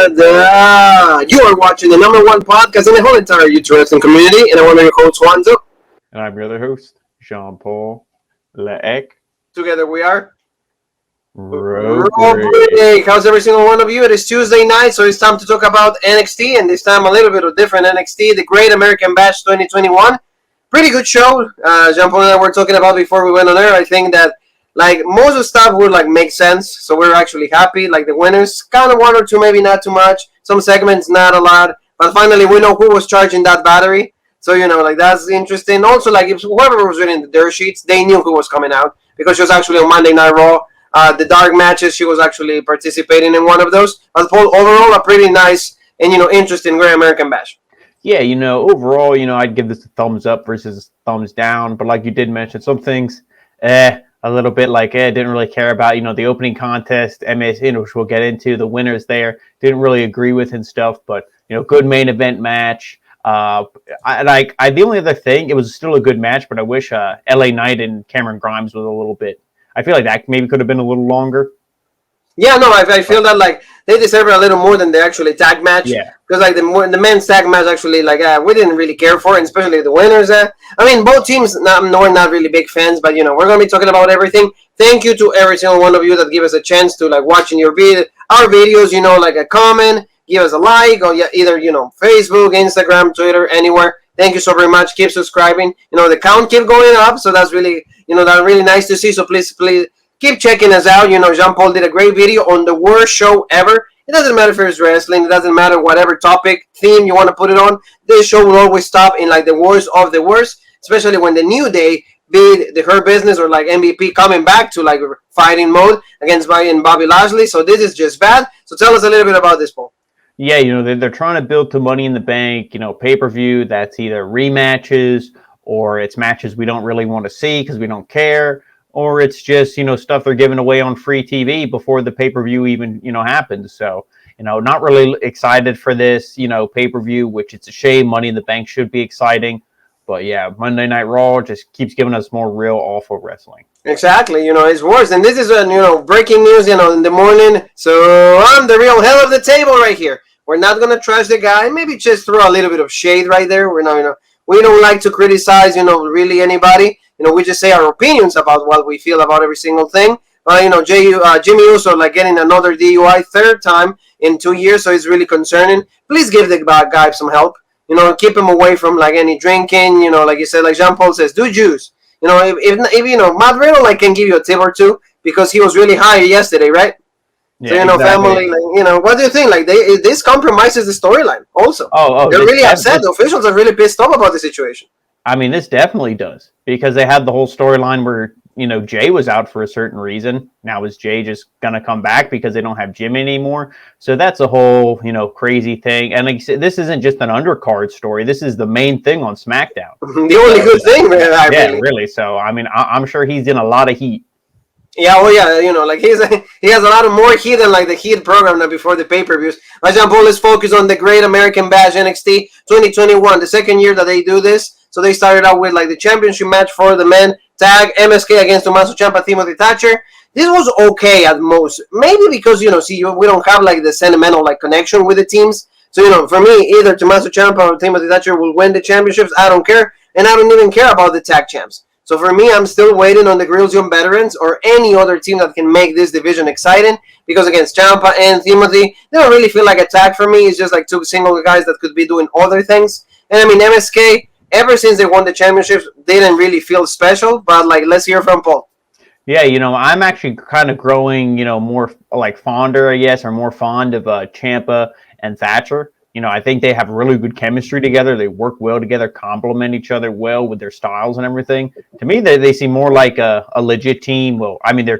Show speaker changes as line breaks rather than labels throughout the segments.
You are watching the #1 podcast in the whole entire YouTube wrestling community, and I'm your host, Juanzo.
And I'm your other host, Jean-Paul Leek.
Together we are
Raw.
How's every single one of you? It is Tuesday night, so it's time to talk about NXT, and this time a little bit of different NXT, the Great American Bash 2021. Pretty good show. Jean-Paul and I were talking about before we went on air. I think that most of the stuff would make sense, so we're actually happy. The winners, kind of one or two, maybe not too much. Some segments, not a lot. But finally, we know who was charging that battery. So, that's interesting. Also, if whoever was reading the dirt sheets, they knew who was coming out because she was actually on Monday Night Raw. The dark matches, she was actually participating in one of those. But overall, a pretty nice and, interesting Great American Bash.
Yeah, overall, I'd give this a thumbs up versus thumbs down. But like you did mention, some things, a little bit didn't really care about, the opening contest, which we'll get into, the winners there, didn't really agree with and stuff, but, good main event match. The only other thing, it was still a good match, but I wish LA Knight and Cameron Grimes was a little bit, I feel like that maybe could have been a little longer.
Yeah, no, I feel that they deserve a little more than the actually tag match.
Yeah.
Because the men's tag match actually we didn't really care for it, and especially the winners. I mean, both teams we're not really big fans, but we're gonna be talking about everything. Thank you to every single one of you that give us a chance to watching our videos. A comment, give us a like, or either Facebook, Instagram, Twitter, anywhere. Thank you so very much. Keep subscribing. The count keep going up, so that's really that's really nice to see. So please. Keep checking us out. Jean-Paul did a great video on the worst show ever. It doesn't matter if it's wrestling. It doesn't matter whatever topic, theme you want to put it on. This show will always stop in the worst of the worst, especially when the New Day, be it Her Business or MVP coming back to fighting mode against Bobby Lashley. So this is just bad. So tell us a little bit about this, Paul.
Yeah, they're trying to build to Money in the Bank, pay-per-view that's either rematches or it's matches we don't really want to see because we don't care. Or it's just, stuff they're giving away on free TV before the pay-per-view even, happens. So, not really excited for this, pay-per-view, which it's a shame. Money in the Bank should be exciting. But, yeah, Monday Night Raw just keeps giving us more real awful wrestling.
Exactly. It's worse. And this is, breaking news, in the morning. So I'm the real hell of the table right here. We're not going to trash the guy. Maybe just throw a little bit of shade right there. We're not, we don't like to criticize, really anybody. We just say our opinions about what we feel about every single thing. Jimmy Uso getting another DUI third time in 2 years, so it's really concerning. Please give the guy some help. Keep him away from any drinking. Like you said, like Jean-Paul says, do juice. If Matt Riddle can give you a tip or two because he was really high yesterday, right? Yeah, so exactly. Family, what do you think? This compromises the storyline. Also, they're really upset. The officials are really pissed off about the situation.
I mean, this definitely does because they had the whole storyline where, Jay was out for a certain reason. Now is Jay just going to come back because they don't have Jim anymore? So that's a whole, crazy thing. And like you said, this isn't just an undercard story. This is the main thing on SmackDown.
The only good thing, man.
Really. So, I mean, I'm sure he's in a lot of heat.
Yeah, well, yeah, he has a lot of more heat than the Heat program than before the pay-per-views. But Jean-Paul is focused on the Great American Bash NXT 2021, the second year that they do this. So they started out with the championship match for the men tag, MSK against Tommaso Ciampa, Timothy Thatcher. This was okay at most. Maybe because, we don't have the sentimental connection with the teams. So, for me, either Tommaso Ciampa or Timothy Thatcher will win the championships. I don't care. And I don't even care about the tag champs. So for me, I'm still waiting on the Grills Young Veterans or any other team that can make this division exciting. Because against Ciampa and Timothy, they don't really feel like a tag for me. It's just two single guys that could be doing other things. And I mean, MSK, ever since they won the championships, they didn't really feel special. But let's hear from Paul.
Yeah, I'm actually kind of growing, more fonder, I guess, or more fond of Ciampa and Thatcher. I think they have really good chemistry together. They work well together, complement each other well with their styles and everything. To me, they seem more like a legit team. Well, I mean, they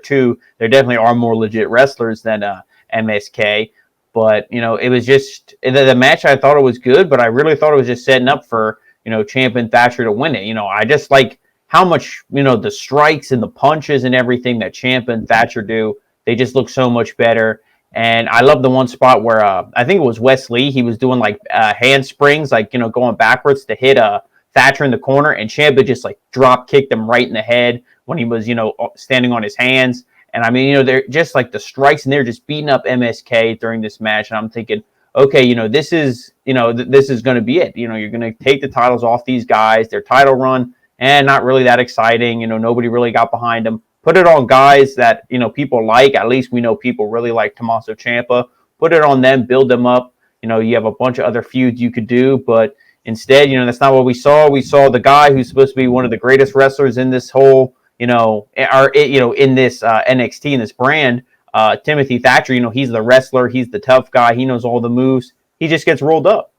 definitely are more legit wrestlers than MSK. But, it was just the match. I thought it was good, but I really thought it was just setting up for, Ciampa and Thatcher to win it. I just like how much, the strikes and the punches and everything that Ciampa and Thatcher do. They just look so much better. And I love the one spot where I think it was Wesley. He was doing handsprings, going backwards to hit Thatcher in the corner. And Ciampa just drop kicked him right in the head when he was, standing on his hands. And I mean, they're just the strikes and they're just beating up MSK during this match. And I'm thinking, okay, this is, this is going to be it. You're going to take the titles off these guys, their title run, and not really that exciting. Nobody really got behind them. Put it on guys that, people like. At least we know people really like Tommaso Ciampa. Put it on them, build them up. You have a bunch of other feuds you could do, but instead, that's not what we saw. We saw the guy who's supposed to be one of the greatest wrestlers in this whole, in this NXT, in this brand, Timothy Thatcher. He's the wrestler. He's the tough guy. He knows all the moves. He just gets rolled up.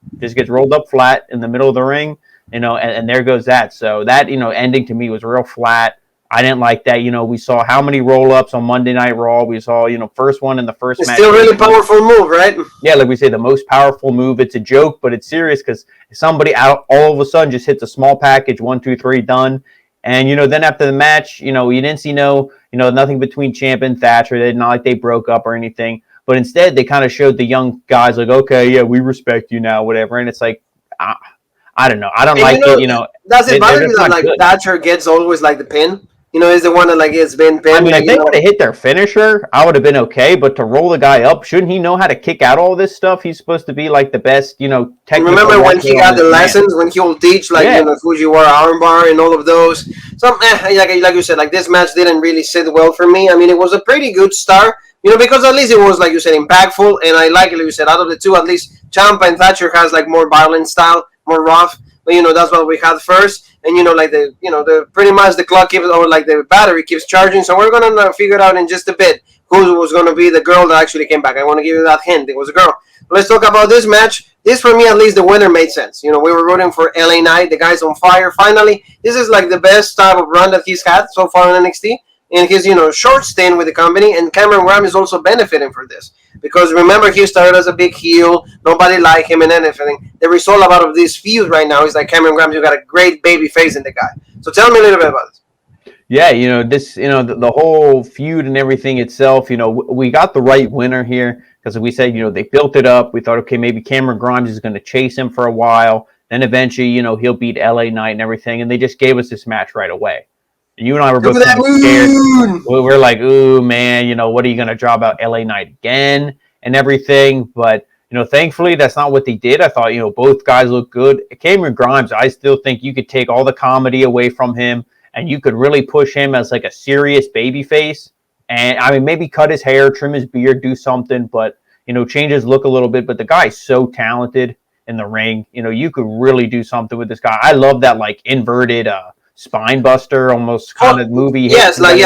Flat in the middle of the ring, and there goes that. So that, ending to me was real flat. I didn't like that. We saw how many roll-ups on Monday Night Raw. We saw, first one in the first match.
Still really powerful move, right?
Yeah, like we say, the most powerful move. It's a joke, but it's serious because somebody out all of a sudden just hits a small package, 1, 2, 3, done. And, then after the match, you didn't see nothing between Ciampa and Thatcher. It's not like they broke up or anything. But instead, they kind of showed the young guys like, okay, yeah, we respect you now, whatever. And it's like, I don't know. I don't like it,
Does it bother you that, like, good. Thatcher gets always, like, the pin? Is the one that, like, has been pinned.
I mean, if they would have hit their finisher, I would have been okay. But to roll the guy up, shouldn't he know how to kick out all this stuff? He's supposed to be, like, the best, technical.
Remember when he got the lessons, when he will teach, like, Fujiwara armbar and all of those? So, like you said, like, this match didn't really sit well for me. I mean, it was a pretty good start, because at least it was, like you said, impactful. And I like it, like you said, out of the two, at least Ciampa and Thatcher has, like, more violent style, more rough. But, that's what we had first. And, like, the pretty much the clock keeps, or, like, the battery keeps charging. So we're going to figure it out in just a bit who was going to be the girl that actually came back. I want to give you that hint. It was a girl. Let's talk about this match. This, for me, at least, the winner made sense. We were rooting for LA Knight. The guy's on fire. Finally, this is, like, the best type of run that he's had so far in NXT. In his, short stint with the company. And Cameron Grimes is also benefiting from this. Because remember, he started as a big heel. Nobody liked him and everything. The result out of this feud right now is like Cameron Grimes, you got a great baby face in the guy. So tell me a little bit about this.
Yeah, this, the whole feud and everything itself, we got the right winner here. Because we said, they built it up. We thought, okay, maybe Cameron Grimes is going to chase him for a while. Then eventually, he'll beat LA Knight and everything. And they just gave us this match right away. You and I were both scared. We're like, ooh, man, what are you going to draw about LA Knight again and everything? But, thankfully, that's not what they did. I thought, both guys look good. Cameron Grimes, I still think you could take all the comedy away from him and you could really push him as like a serious babyface. And, I mean, maybe cut his hair, trim his beard, do something, but, change his look a little bit. But the guy's so talented in the ring. You could really do something with this guy. I love that, like, inverted spine buster almost kind of movie.
Yes, like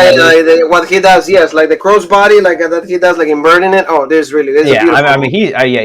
what he does. Yes, like the crossbody, like that he does, like inverting it. Oh, there's
I mean,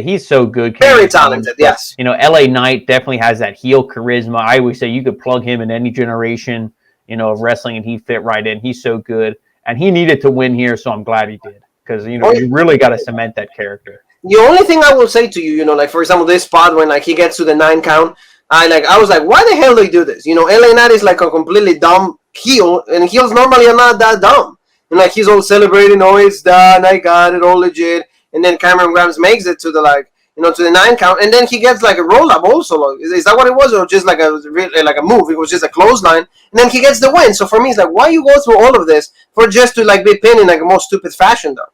he's so good.
Very talented. Yes.
LA Knight definitely has that heel charisma. I always say you could plug him in any generation, of wrestling, and he'd fit right in. He's so good, and he needed to win here, so I'm glad he did because you really got to cement that character.
The only thing I will say to you, like for example, this spot when like he gets to the 9 count. I was like, why the hell do they do this? LA Knight is like a completely dumb heel, and heels normally are not that dumb. And like he's all celebrating, oh, it's done, I got it, all legit. And then Cameron Grimes makes it to the to the 9 count, and then he gets like a roll up also. Is that what it was, or just like a move? It was just a clothesline, and then he gets the win. So for me, it's like, why you go through all of this for just to like be pinned in like a most stupid fashion, though?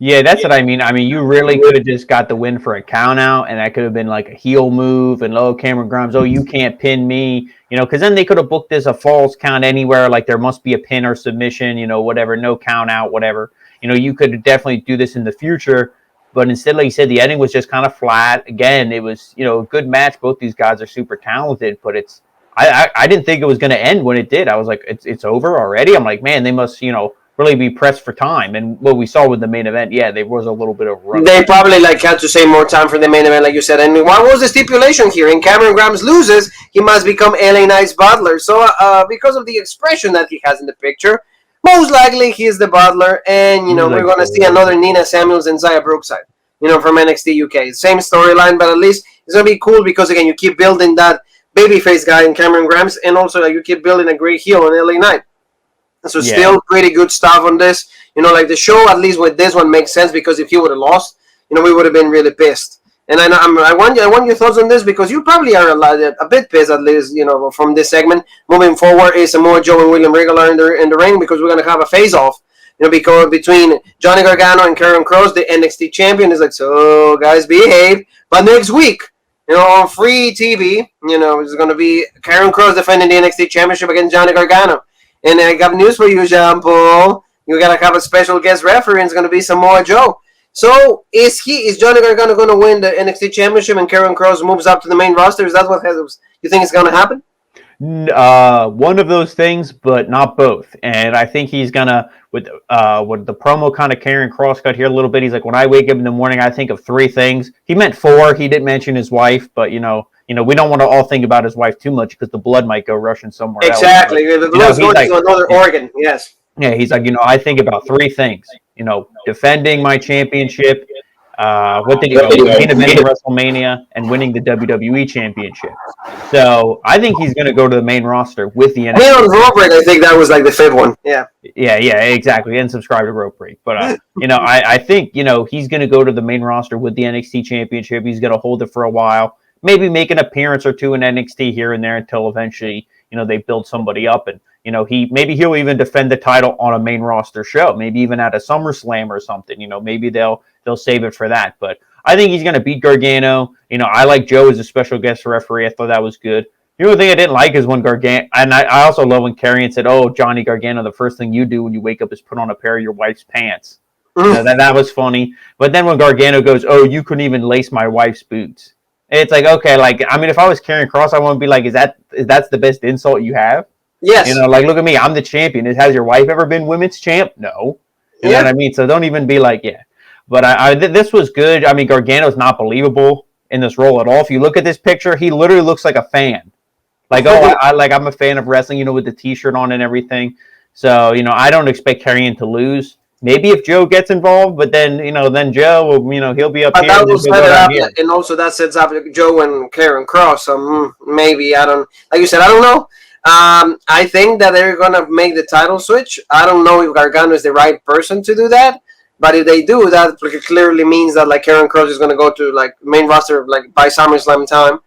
Yeah, that's what I mean. I mean, you really could have just got the win for a count out, and that could have been like a heel move. And Cameron Grimes, you can't pin me, because then they could have booked this a false count anywhere. Like there must be a pin or submission, whatever, no count out, whatever. You could definitely do this in the future, but instead, like you said, the ending was just kind of flat. Again, it was a good match. Both these guys are super talented, but I didn't think it was going to end when it did. I was like, it's over already. I'm like, man, they must really be pressed for time. And what we saw with the main event, there was a little bit of rush.
They probably had to say more time for the main event, like you said. And what was the stipulation here? And Cameron Grimes loses, he must become LA Knight's butler. So because of the expression that he has in the picture, most likely he's the butler. And, we're going to see another Nina Samuels and Xia Brookside, from NXT UK. Same storyline, but at least it's going to be cool because, again, you keep building that babyface guy in Cameron Grimes, and also you keep building a great heel in LA Knight. So still pretty good stuff on this. Like the show, at least with this one, makes sense because if he would have lost, we would have been really pissed. And I want your thoughts on this because you probably are a bit pissed, at least, from this segment. Moving forward is Samoa Joe and William Regal in the ring because we're going to have a face-off because between Johnny Gargano and Karen Cross, the NXT champion, is like, so guys, behave. But next week, on free TV, it's going to be Karen Cross defending the NXT championship against Johnny Gargano. And I got news for you, Jean Paul. You got to have a special guest referee, and it's going to be Samoa Joe. So is Johnny Gargano going to win the NXT championship and Karen Cross moves up to the main roster? Is that what you think is going to happen?
One of those things, but not both. And I think he's gonna with the promo kind of Karen Cross cut here a little bit. He's like, when I wake up in the morning, I think of 3 things. He meant 4. He didn't mention his wife, but we don't want to all think about his wife too much because the blood might go rushing somewhere else.
Exactly, the blood's going to another organ. Yes.
Yeah, he's like, I think about 3 things. Defending my championship. What did he go? Main event of WrestleMania and winning the WWE Championship. So I think he's going to go to the main roster with the NXT.
On Rope Break, I think that was like the 5th one. Yeah,
exactly. And subscribe to Rope Break. But I think he's going to go to the main roster with the NXT Championship. He's going to hold it for a while, maybe make an appearance or 2 in NXT here and there until eventually they build somebody up and. He'll even defend the title on a main roster show, maybe even at a SummerSlam or something. Maybe they'll save it for that. But I think he's going to beat Gargano. I like Joe as a special guest referee. I thought that was good. The only thing I didn't like is when Gargano, and I also love when Karrion said, "Oh, Johnny Gargano, the first thing you do when you wake up is put on a pair of your wife's pants." That was funny. But then when Gargano goes, "Oh, you couldn't even lace my wife's boots," it's like, okay, if I was Karrion Kross, I want to be like, that's the best insult you have?
Yes.
Look at me. I'm the champion. Has your wife ever been women's champ? No. You know what I mean? So don't even be like, yeah. But this was good. I mean, Gargano's not believable in this role at all. If you look at this picture, he literally looks like a fan. Like, I'm a fan of wrestling, with the T-shirt on and everything. So, I don't expect Karrion to lose. Maybe if Joe gets involved, but then, then Joe will, he'll be up here.
That will set it up, and also that sets up Joe and Karen Cross. So maybe, like you said, I don't know. I think that they're going to make the title switch. I don't know if Gargano is the right person to do that, but if they do, that clearly means that Karen Cross is going to go to main roster by SummerSlam time,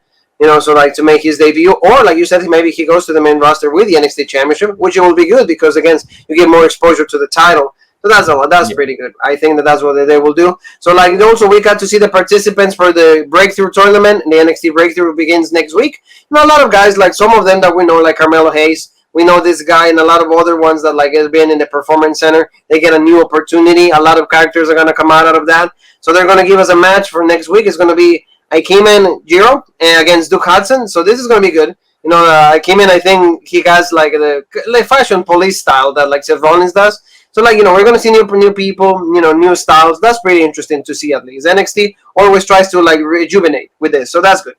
so to make his debut, or like you said, maybe he goes to the main roster with the NXT Championship, which will be good because again, you get more exposure to the title. So that's pretty good. I think that's what they will do. So also we got to see the participants for the Breakthrough Tournament. The NXT Breakthrough begins next week. A lot of guys, some of them that we know, like Carmelo Hayes. We know this guy and a lot of other ones that have been in the Performance Center. They get a new opportunity. A lot of characters are going to come out of that. So they're going to give us a match for next week. It's going to be Ikemen Jiro against Duke Hudson. So this is going to be good. Ikemen, I think he has the fashion police style that Seth Rollins does. So, we're going to see new people, new styles. That's pretty interesting to see at least. NXT always tries to, rejuvenate with this. So, that's good.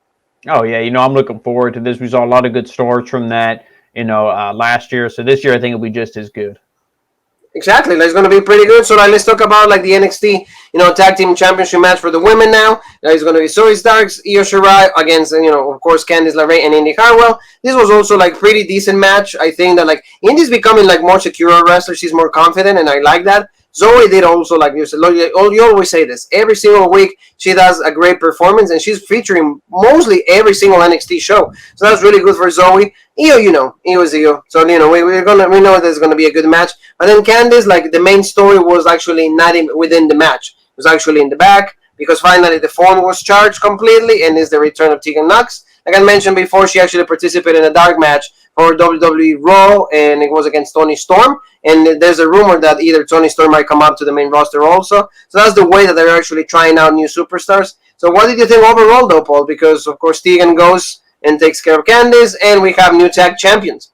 Oh, yeah. I'm looking forward to this. We saw a lot of good stories from that, last year. So, this year, I think it'll be just as good.
Exactly. It's going to be pretty good. So, let's talk about, the NXT, tag team championship match for the women now. It's going to be Zoe Starks, Io Shirai against, of course, Candice LeRae and Indy Hartwell. This was also, pretty decent match. I think that, Indy's becoming, more secure wrestler. She's more confident, and I like that. Zoe did also, like you said, you always say this. Every single week, she does a great performance, and she's featuring mostly every single NXT show. So that's really good for Zoe. Io, Io is Io. So, we know there's going to be a good match. But then Candice, the main story was actually not within the match. It was actually in the back, because finally the phone was charged completely, and it's the return of Tegan Nox. Like I mentioned before, she actually participated in a dark match for WWE RAW, and it was against Toni Storm. And there's a rumor that either Toni Storm might come up to the main roster also. So that's the way that they're actually trying out new superstars. So what did you think overall, though, Paul? Because, of course, Tegan goes and takes care of Candice, and we have new tag champions.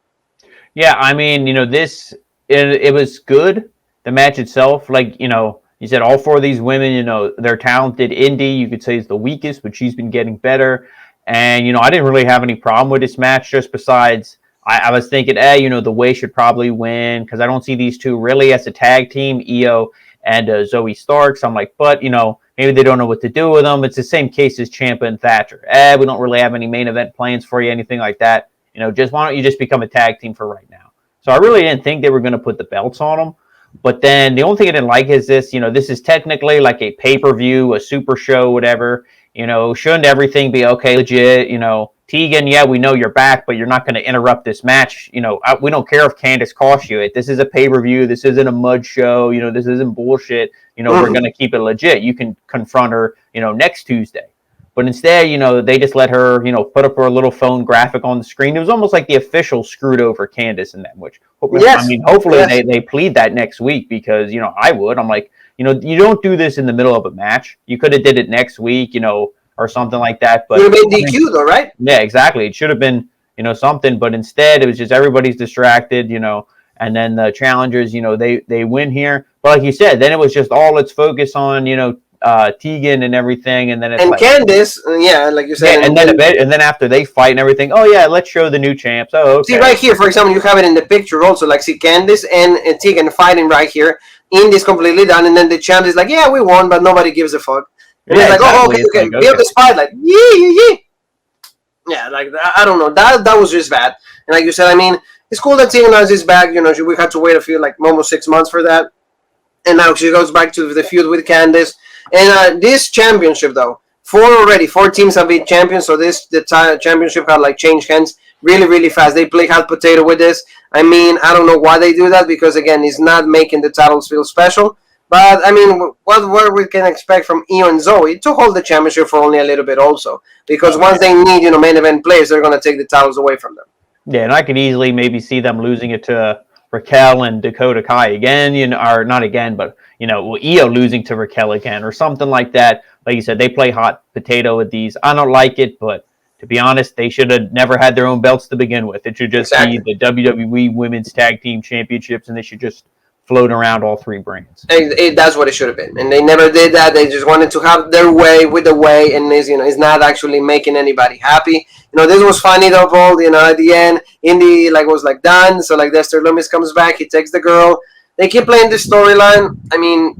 Yeah, I mean, it was good. The match itself, you said all 4 of these women, they're talented. Indy, you could say, is the weakest, but she's been getting better. And, I didn't really have any problem with this match, just besides I was thinking, the Way should probably win, because I don't see these two really as a tag team, Io and Zoe Starks. I'm like, but, maybe they don't know what to do with them. It's the same case as Ciampa and Thatcher. We don't really have any main event plans for you, anything like that. Why don't you just become a tag team for right now? So I really didn't think they were going to put the belts on them. But then the only thing I didn't like is this, this is technically like a pay-per-view, a super show, whatever. Shouldn't everything be okay, legit? Tegan, yeah, we know you're back, but you're not going to interrupt this match. We don't care if Candice costs you it. This is a pay-per-view. This isn't a mud show. This isn't bullshit. We're going to keep it legit. You can confront her, next Tuesday. But instead, they just let her, put up her little phone graphic on the screen. It was almost like the official screwed over Candice in that, which, hopefully they plead that next week because, I would. I'm like, you don't do this in the middle of a match. You could have did it next week, or something like that. But
you made DQ though, right?
Yeah, exactly. It should have been, something, but instead it was just everybody's distracted, and then the challengers, they win here. But like you said, then it was just all let's focus on, Tegan and everything, and then it's
Candice, like you said,
and then after they fight and everything, oh yeah, let's show the new champs. Oh, okay.
See right here, for example, you have it in the picture also, like see Candice and Tegan fighting right here. Indy's completely done, and then the champ is like, yeah, we won, but nobody gives a fuck. And it's like, exactly. Okay. Like, build the spotlight. Yeah. Yeah, like, I don't know. That was just bad. And like you said, it's cool that Tegan Nox is back. We had to wait almost 6 months for that. And now she goes back to the feud with Candice. And this championship, though, 4 teams have been champions. So the championship had, changed hands really, really fast. They play hot potato with this. I don't know why they do that because, again, it's not making the titles feel special. But, what we can expect from Io and Zoe to hold the championship for only a little bit also. Because once they need, main event players, they're going to take the titles away from them.
Yeah, and I could easily maybe see them losing it to Raquel and Dakota Kai again, or not again, but, Io losing to Raquel again or something like that. Like you said, they play hot potato with these. I don't like it, but to be honest, they should have never had their own belts to begin with. It should just be the WWE Women's Tag Team Championships, and they should just float around all 3 brands.
That's what it should have been, and they never did that. They just wanted to have their way with the way, and it's not actually making anybody happy. This was funny though, Paul. At the end, Indy was done. So Dexter Lumis comes back, he takes the girl. They keep playing this storyline.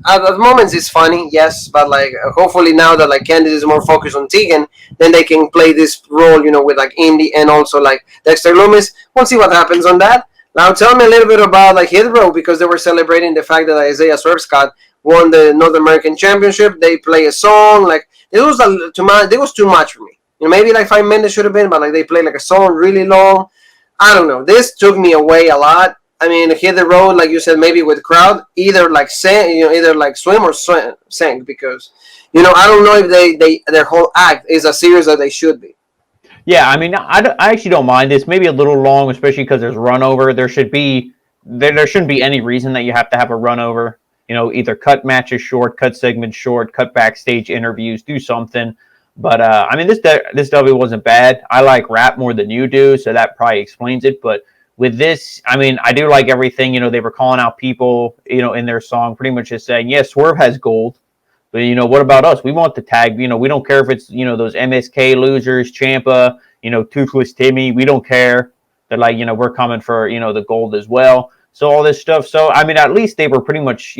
At the moments it's funny, yes, but hopefully now that Candice is more focused on Tegan, then they can play this role, with Indy and also Dexter Lumis. We'll see what happens on that. Now tell me a little bit about Hit Row because they were celebrating the fact that Isaiah Swerve Scott won the North American Championship. They play a song it was too much for me. Maybe 5 minutes should have been, but they played a song really long. I don't know. This took me away a lot. Hit the road, like you said, maybe with crowd, either swim or sing because I don't know if their whole act is as serious as they should be.
Yeah, I actually don't mind this. Maybe a little long, especially because there's run over. There shouldn't be any reason that you have to have a run over. Either cut matches short, cut segments short, cut backstage interviews, do something. But this W wasn't bad. I like rap more than you do, so that probably explains it. But with this, I do like everything. They were calling out people, in their song, pretty much just saying, yeah, Swerve has gold. But, what about us? We want the tag. We don't care if it's, those MSK losers, Ciampa, Toothless Timmy. We don't care. They're we're coming for, the gold as well. So all this stuff. So, at least they were pretty much,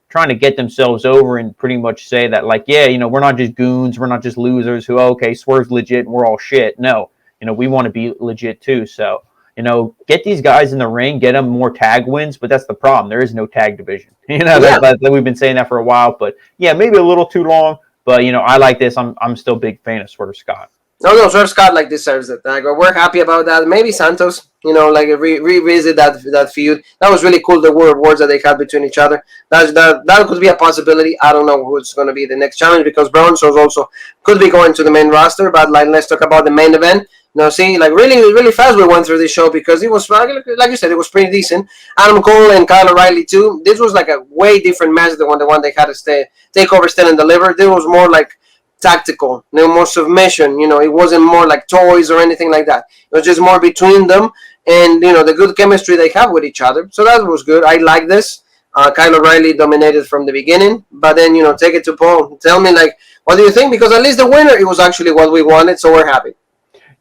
trying to get themselves over and pretty much say that, we're not just goons. We're not just losers who, okay, Swerve's legit and we're all shit. No, we want to be legit too. So, get these guys in the ring, get them more tag wins, but that's the problem. There is no tag division. We've been saying that for a while, but yeah, maybe a little too long, but I like this. I'm still a big fan of Swerve Scott.
No, Swerve Scott deserves it. We're happy about that. Maybe Santos, revisit that feud. That was really cool. The words that they had between each other. That could be a possibility. I don't know who's going to be the next challenge because Bronson also could be going to the main roster. But let's talk about the main event. Really fast we went through this show because it was, like you said, it was pretty decent. Adam Cole and Kyle O'Reilly too. This was a way different match than the one they had to take over, stand and deliver. This was more tactical, more submission. It wasn't more toys or anything like that. It was just more between them and the good chemistry they have with each other. So that was good. I like this. Kyle O'Reilly dominated from the beginning, but then take it to Paul. Tell me what do you think? Because at least the winner, it was actually what we wanted, so we're happy.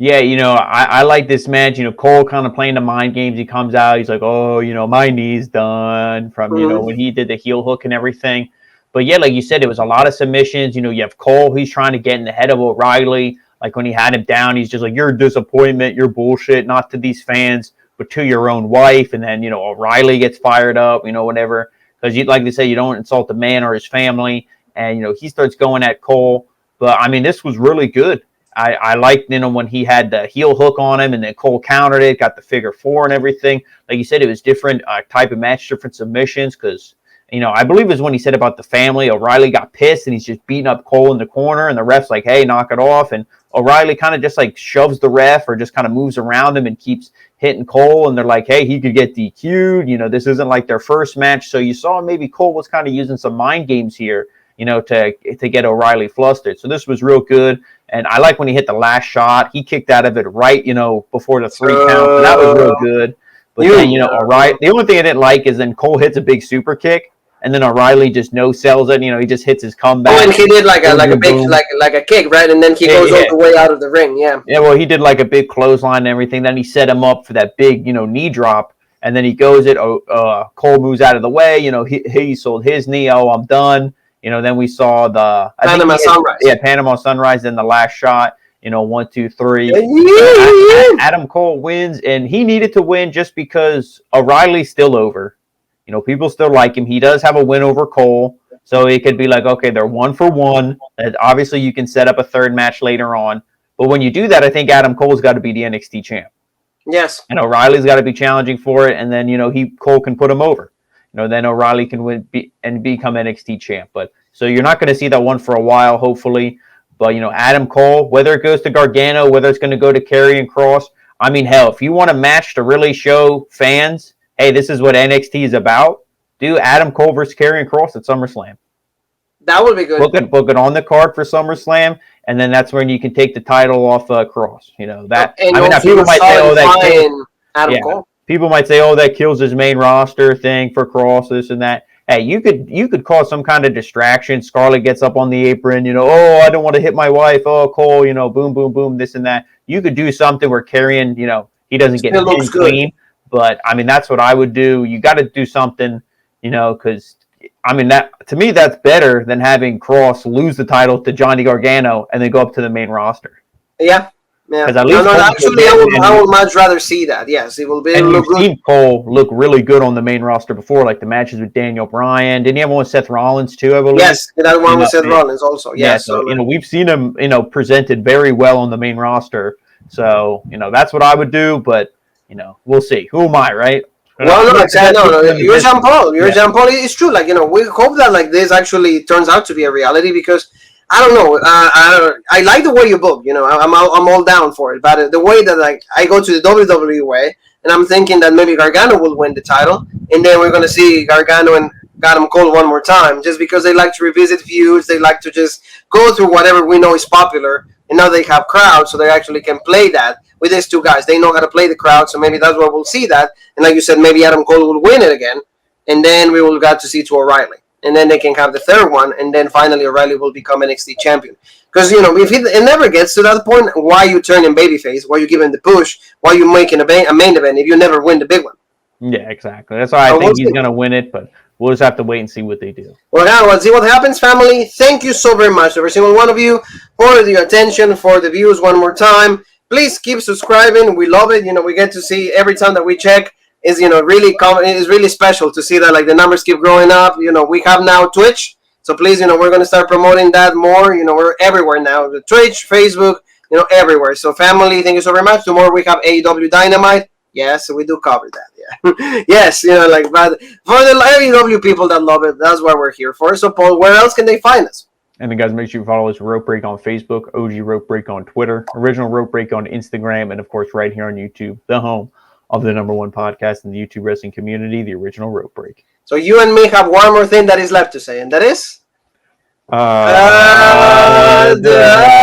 Yeah, I like this match. Cole kind of playing the mind games. He comes out, he's like, oh, my knee's done from, when he did the heel hook and everything. But yeah, like you said, it was a lot of submissions. You have Cole, he's trying to get in the head of O'Reilly. When he had him down, he's just like, you're a disappointment, you're bullshit, not to these fans, but to your own wife. And then, O'Reilly gets fired up, whatever. Because like they say, you don't insult the man or his family. And, he starts going at Cole. But, this was really good. I liked, when he had the heel hook on him and then Cole countered it, got the figure 4 and everything. Like you said, it was different type of match, different submissions because, I believe it was when he said about the family, O'Reilly got pissed and he's just beating up Cole in the corner and the ref's like, hey, knock it off. And O'Reilly kind of just like shoves the ref or just kind of moves around him and keeps hitting Cole. And they're like, hey, he could get DQ'd. This isn't like their first match. So you saw maybe Cole was kind of using some mind games here, to get O'Reilly flustered. So this was real good. And I like when he hit the last shot. He kicked out of it right, before the 3 count. So that was real good. But then, O'Reilly, the only thing I didn't like is then Cole hits a big super kick. And then O'Reilly just no-sells it. He just hits his comeback.
Oh, and he did like a big like a kick, right? And then he goes all the way out of the ring. Yeah.
Yeah. Well, he did like a big clothesline and everything. Then he set him up for that big, knee drop. And then he goes it. Cole moves out of the way. He sold his knee. Oh, I'm done. Then we saw the
Panama Sunrise.
Yeah, Panama Sunrise. Then the last shot. 1, 2, 3. Adam Cole wins, and he needed to win just because O'Reilly's still over. People still like him. He does have a win over Cole, so it could be like, okay, they're 1 for 1. And obviously, you can set up a third match later on. But when you do that, I think Adam Cole's got to be the NXT champ.
Yes.
And O'Reilly's got to be challenging for it, and then Cole can put him over. Then O'Reilly can win and become NXT champ. But so you're not going to see that one for a while, hopefully. But Adam Cole, whether it goes to Gargano, whether it's going to go to Karrion Kross, I mean, hell, if you want a match to really show fans, hey, this is what NXT is about, do Adam Cole versus Karrion Kross at SummerSlam.
That would be good.
Book it on the card for SummerSlam, and then that's when you can take the title off Kross. That.
And
now people might say, oh, that kills
Adam Cole.
People might say, oh, that kills his main roster thing for Kross, this and that. Hey, you could cause some kind of distraction. Scarlett gets up on the apron, oh, I don't want to hit my wife. Oh, Cole, boom, boom, boom, this and that. You could do something where Karrion, he doesn't get pinned clean. But, I mean, that's what I would do. You got to do something, because, I mean, that to me, that's better than having Kross lose the title to Johnny Gargano and then go up to the main roster.
Yeah. Yeah.
Actually,
I would much rather see that. Yes, it will be.
And you've seen Cole look really good on the main roster before, like the matches with Daniel Bryan. Didn't he have one with Seth Rollins too? I believe.
Yes, that one with Seth Rollins also. Yes.
Yeah, so we've seen him, presented very well on the main roster. So that's what I would do. But we'll see. Who am I, right?
Well, no, exactly. No, you're Jean Paul. Jean Paul. It's true. Like we hope that like this actually turns out to be a reality because. I don't know. I like the way you book. I'm all down for it. But the way that like I go to the WWE way, and I'm thinking that maybe Gargano will win the title, and then we're gonna see Gargano and Adam Cole one more time, just because they like to revisit feuds. They like to just go through whatever we know is popular, and now they have crowds, so they actually can play that with these two guys. They know how to play the crowd, so maybe that's where we'll see that. And like you said, maybe Adam Cole will win it again, and then we will get to see to O'Reilly. And then they can have the third one, and then finally O'Reilly will become NXT champion. Because, if it never gets to that point, why you turn in babyface, why you give him the push, why you making a main event if you never win the big one?
Yeah, exactly. That's why I think he's going to win it, but we'll just have to wait and see what they do.
Well, now let's see what happens, family. Thank you so very much, every single one of you, for the attention, for the views one more time. Please keep subscribing. We love it. We get to see every time that we check. Is really special to see that like the numbers keep growing up. We have now Twitch, so please we're going to start promoting that more. We're everywhere now, the Twitch, Facebook, everywhere. So family, thank you so very much. Tomorrow we have AEW Dynamite. Yes, we do cover that. Yeah, yes, but for the AEW people that love it, that's what we're here for. So Paul, where else can they find us?
And then guys, make sure you follow us Rope Break on Facebook, OG Rope Break on Twitter, Original Rope Break on Instagram, and of course right here on YouTube, the home of the #1 podcast in the YouTube wrestling community, the Original Rope Break.
So you and me have one more thing that is left to say, and that is...